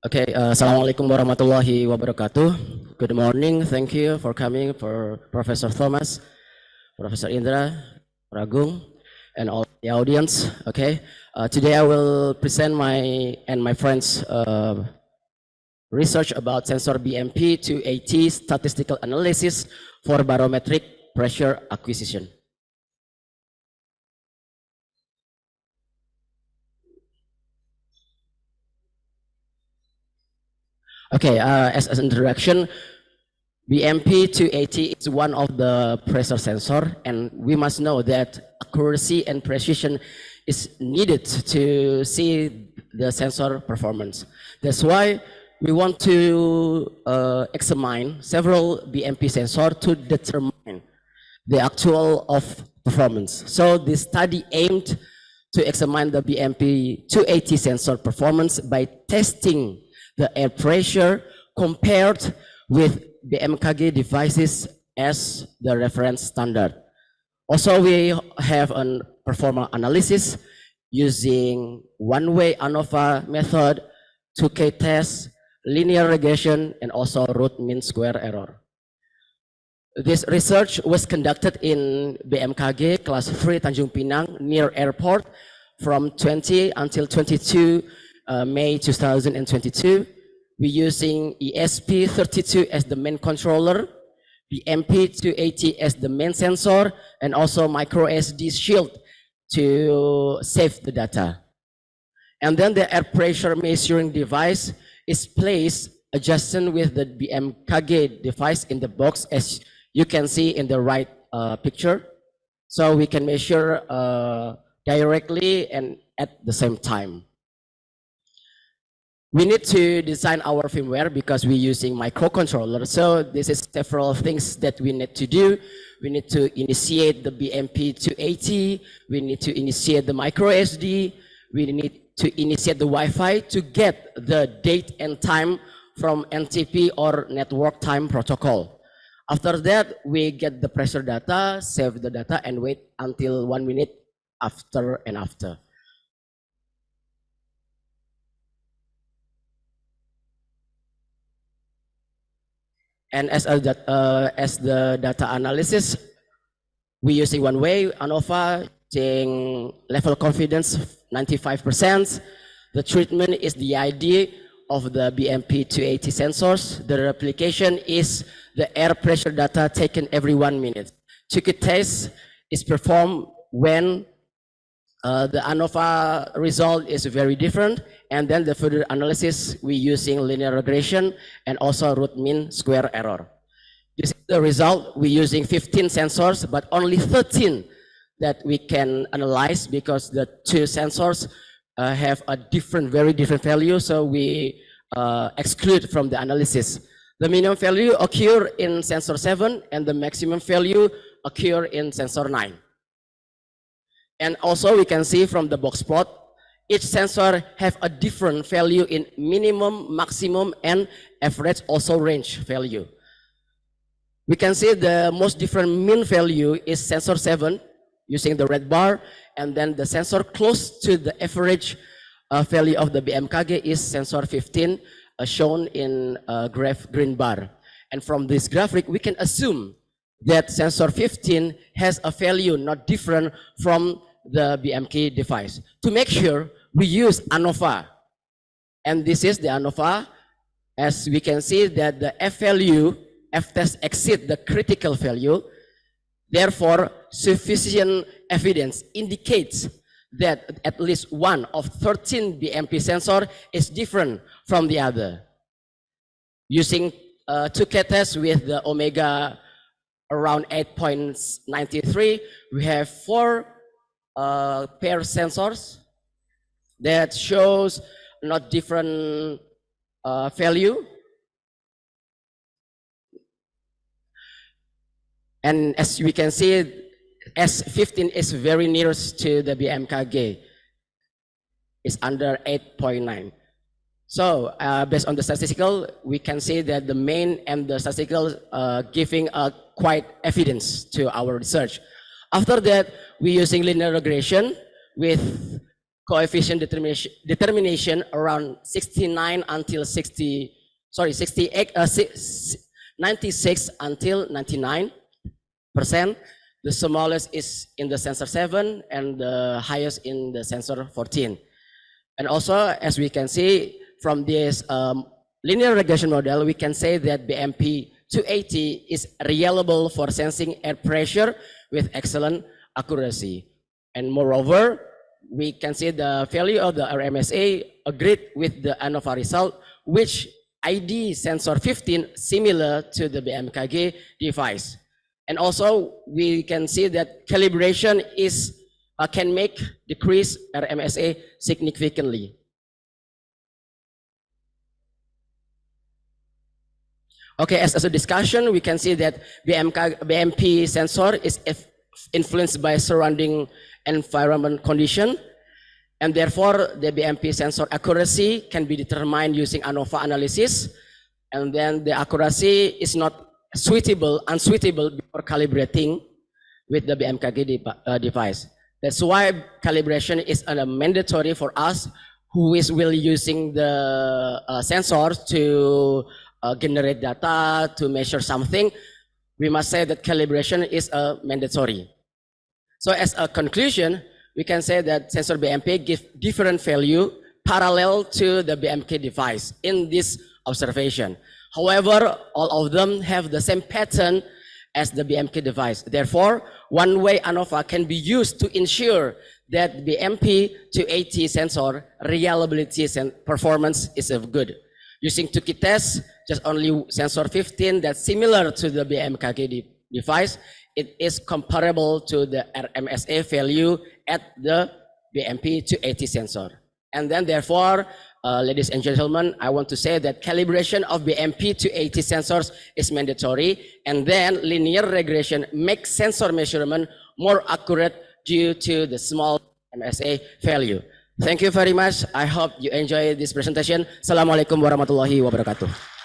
Okay, Assalamualaikum warahmatullahi wabarakatuh. Good morning, thank you for coming, for Professor Thomas, Professor Indra, Ragung, and all the audience. Okay, today I will present my and my friends' research about sensor BMP280 statistical analysis for barometric pressure acquisition. Okay, as an introduction, BMP280 is one of the pressure sensor, and we must know that accuracy and precision is needed to see the sensor performance. That's why we want to examine several BMP sensor to determine the actual of performance. So this study aimed to examine the BMP280 sensor performance by testing the air pressure compared with BMKG devices as the reference standard. Also, we have a performance analysis using one-way ANOVA method, 2K test, linear regression, and also root mean square error. This research was conducted in BMKG class 3 Tanjungpinang near airport from 20 until 22 May 2022. We're using ESP32 as the main controller, BMP280 as the main sensor, and also micro SD shield to save the data. And then the air pressure measuring device is placed adjacent with the BMKG device in the box, as you can see in the right picture. So we can measure directly and at the same time. We need to design our firmware because we're using microcontroller. So this is several things that we need to do. We need to initiate the BMP280. We need to initiate the micro SD. We need to initiate the Wi-Fi to get the date and time from NTP or network time protocol. After that, we get the pressure data, save the data, and wait until 1 minute after and after. And as the data analysis, we're using one-way ANOVA, using level confidence 95%. The treatment is the ID of the BMP280 sensors. The replication is the air pressure data taken every 1 minute. Ticket test is performed when the ANOVA result is very different, and then the further analysis we're using linear regression and also root mean square error. This is the result. We're using 15 sensors, but only 13 that we can analyze because the two sensors have a very different value, so we exclude from the analysis. The minimum value occur in sensor 7 and the maximum value occur in sensor 9. And also we can see from the box plot, each sensor have a different value in minimum, maximum, and average also range value. We can see the most different mean value is sensor 7 using the red bar, and then the sensor close to the average value of the BMKG is sensor 15 shown in graph green bar. And from this graphic, we can assume that sensor 15 has a value not different from the BMK device. To make sure, we use ANOVA. And this is the ANOVA. As we can see that the F value, F test exceed the critical value. Therefore, sufficient evidence indicates that at least one of 13 BMP sensor is different from the other. Using 2K test with the omega around 8.93, we have 4 pair sensors that shows not different value. And as we can see, S15 is very nearest to the BMKG. It's under 8.9. So based on the statistical, we can see that the main and the statistical giving a quite evidence to our research. After that, we're using linear regression with coefficient determination around 69 until 60, sorry, 68, 96 until 99%. The smallest is in the sensor 7 and the highest in the sensor 14. And also, as we can see from this linear regression model, we can say that BMP280 is reliable for sensing air pressure with excellent accuracy. And moreover, we can see the value of the RMSA agreed with the ANOVA result, which ID sensor 15 similar to the BMKG device. And also, we can see that calibration is can make decrease RMSA significantly. Okay, as a discussion, we can see that BMP sensor is influenced by surrounding environment condition, and therefore the BMP sensor accuracy can be determined using ANOVA analysis, and then the accuracy is not unsuitable before calibrating with the BMKG device. That's why calibration is mandatory for us who is really using the sensors to generate data, to measure something. We must say that calibration is mandatory. So as a conclusion, we can say that sensor BMP gives different value parallel to the BMK device in this observation. However, all of them have the same pattern as the BMK device. Therefore, one-way ANOVA can be used to ensure that BMP280 sensor reliability and performance is good. Using two key tests, just only sensor 15 that's similar to the BMKG device, it is comparable to the RMSA value at the BMP280 sensor. And then therefore, ladies and gentlemen, I want to say that calibration of BMP280 sensors is mandatory, and then linear regression makes sensor measurement more accurate due to the small RMSA value. Thank you very much. I hope you enjoy this presentation. Assalamualaikum warahmatullahi wabarakatuh.